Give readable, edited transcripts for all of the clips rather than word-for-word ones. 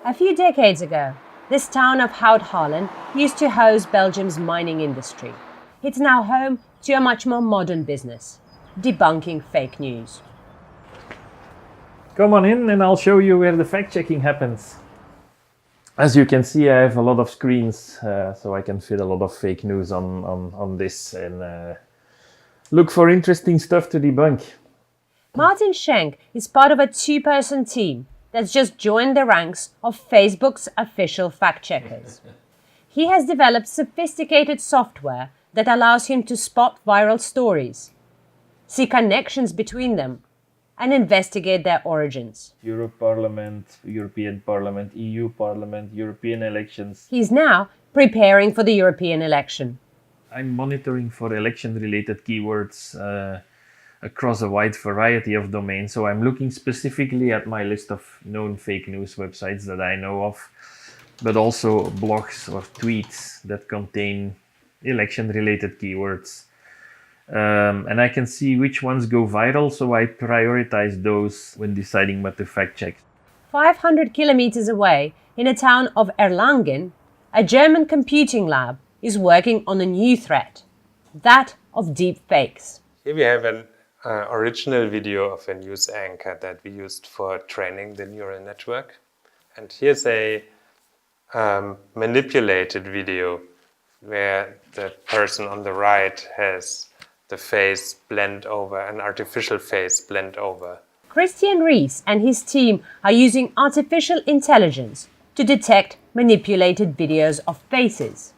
A few decades ago, this town of Hout-Holland used to host Belgium's mining industry. It's now home to a much more modern business, debunking fake news. Come on in and I'll show you where the fact-checking happens. As you can see, I have a lot of screens, so I can fit a lot of fake news on this and look for interesting stuff to debunk. Martin Schenk is part of a two-person team that's just joined the ranks of Facebook's official fact-checkers. He has developed sophisticated software that allows him to spot viral stories, see connections between them, and investigate their origins. European Parliament, EU Parliament, European elections. He's now preparing for the European election. I'm monitoring for election-related keywords across a wide variety of domains. So I'm looking specifically at my list of known fake news websites that I know of, but also blogs or tweets that contain election-related keywords. And I can see which ones go viral, so I prioritize those when deciding what to fact-check. 500 kilometers away, in a town of Erlangen, a German computing lab is working on a new threat, that of deep fakes. Here we have an original video of a news anchor that we used for training the neural network. And here's a manipulated video where the person on the right has the face blend over, an artificial face blend over. Christian Ries and his team are using artificial intelligence to detect manipulated videos of faces.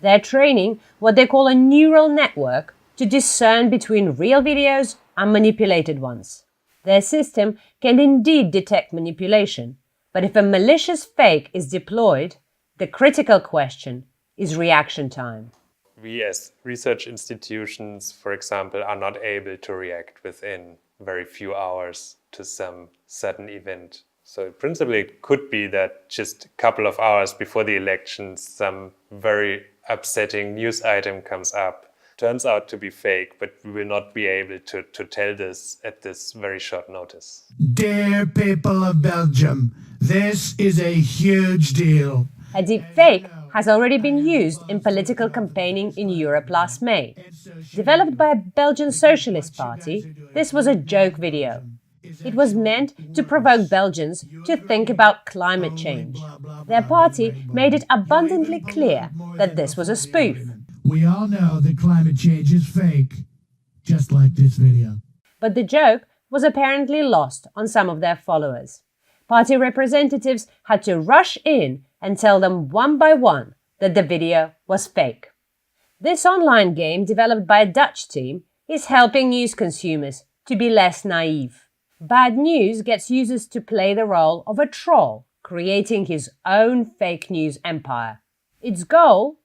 They're training what they call a neural network to discern between real videos and manipulated ones. Their system can indeed detect manipulation, but if a malicious fake is deployed, the critical question is reaction time. We as research institutions, for example, are not able to react within very few hours to some sudden event. So principally it could be that just a couple of hours before the election, some very upsetting news item comes up, turns out to be fake, but we will not be able to tell this at this very short notice. Dear people of Belgium, this is a huge deal. A deep fake has already been used in political campaigning in Europe last May. Developed by a Belgian Socialist Party, this was a joke video. It was meant to provoke Belgians to think about climate change. Their party made it abundantly clear that this was a spoof. We all know that climate change is fake, just like this video. But the joke was apparently lost on some of their followers. Party representatives had to rush in and tell them one by one that the video was fake. This online game, developed by a Dutch team, is helping news consumers to be less naive. Bad News gets users to play the role of a troll, creating his own fake news empire. Its goal?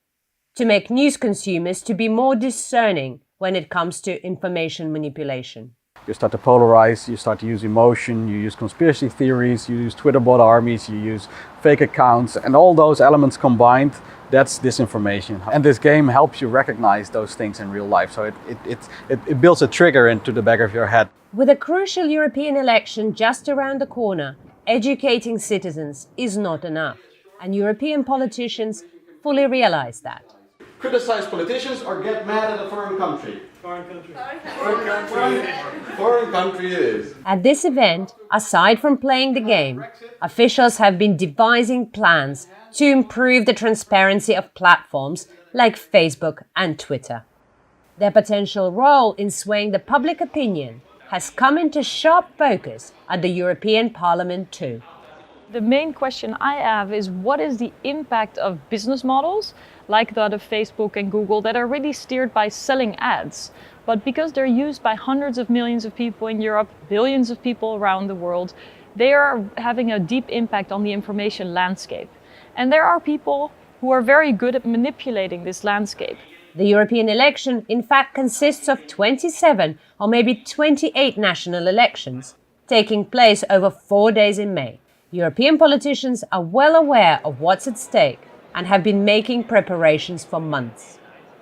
To make news consumers to be more discerning when it comes to information manipulation. You start to polarize, you start to use emotion, you use conspiracy theories, you use Twitter bot armies, you use fake accounts, and all those elements combined, that's disinformation. And this game helps you recognize those things in real life, so it builds a trigger into the back of your head. With a crucial European election just around the corner, educating citizens is not enough, and European politicians fully realize that. Criticize politicians or get mad at a foreign country. Foreign country it is. At this event, aside from playing the game, officials have been devising plans to improve the transparency of platforms like Facebook and Twitter. Their potential role in swaying the public opinion has come into sharp focus at the European Parliament too. The main question I have is, what is the impact of business models like that of Facebook and Google that are really steered by selling ads? But because they're used by hundreds of millions of people in Europe, billions of people around the world, they are having a deep impact on the information landscape. And there are people who are very good at manipulating this landscape. The European election, in fact, consists of 27 or maybe 28 national elections, taking place over 4 days in May. European politicians are well aware of what's at stake and have been making preparations for months.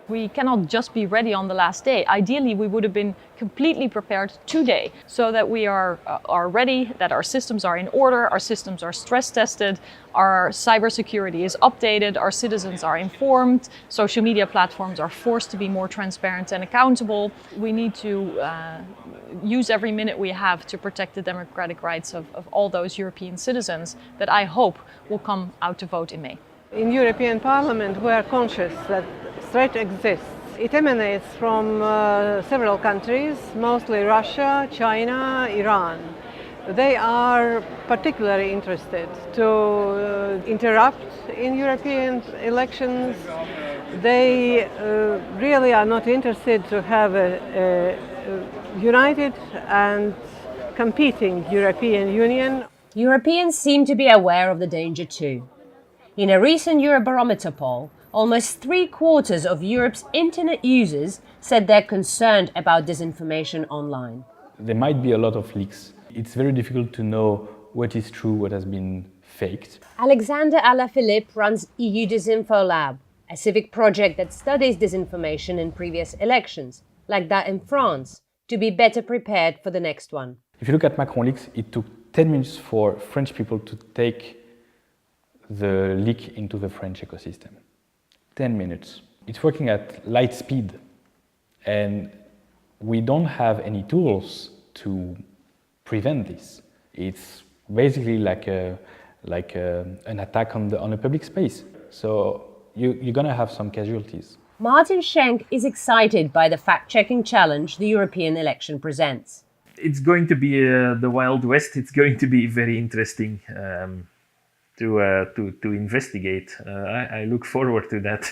We cannot just be ready on the last day. Ideally, we would have been completely prepared today so that we are ready, that our systems are in order, our systems are stress tested, our cybersecurity is updated, our citizens are informed, social media platforms are forced to be more transparent and accountable. We need to use every minute we have to protect the democratic rights of all those European citizens that I hope will come out to vote in May. In European Parliament, we are conscious that threat exists. It emanates from several countries, mostly Russia, China, Iran. They are particularly interested to interrupt in European elections. They really are not interested to have a united and competing European Union. Europeans seem to be aware of the danger too. In a recent Eurobarometer poll, almost 3/4 of Europe's internet users said they're concerned about disinformation online. There might be a lot of leaks. It's very difficult to know what is true, what has been faked. Alexander Alaphilippe runs EU Disinfo Lab, a civic project that studies disinformation in previous elections, like that in France, to be better prepared for the next one. If you look at Macron leaks, it took 10 minutes for French people to take the leak into the French ecosystem. 10 minutes. It's working at light speed, and we don't have any tools to prevent this. It's basically like an attack on a public space. So you're going to have some casualties. Martin Schenk is excited by the fact-checking challenge the European election presents. It's going to be the Wild West. It's going to be very interesting to investigate. I look forward to that.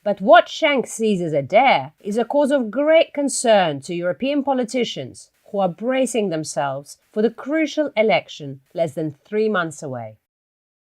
But what Schenk sees as a dare is a cause of great concern to European politicians who are bracing themselves for the crucial election less than 3 months away.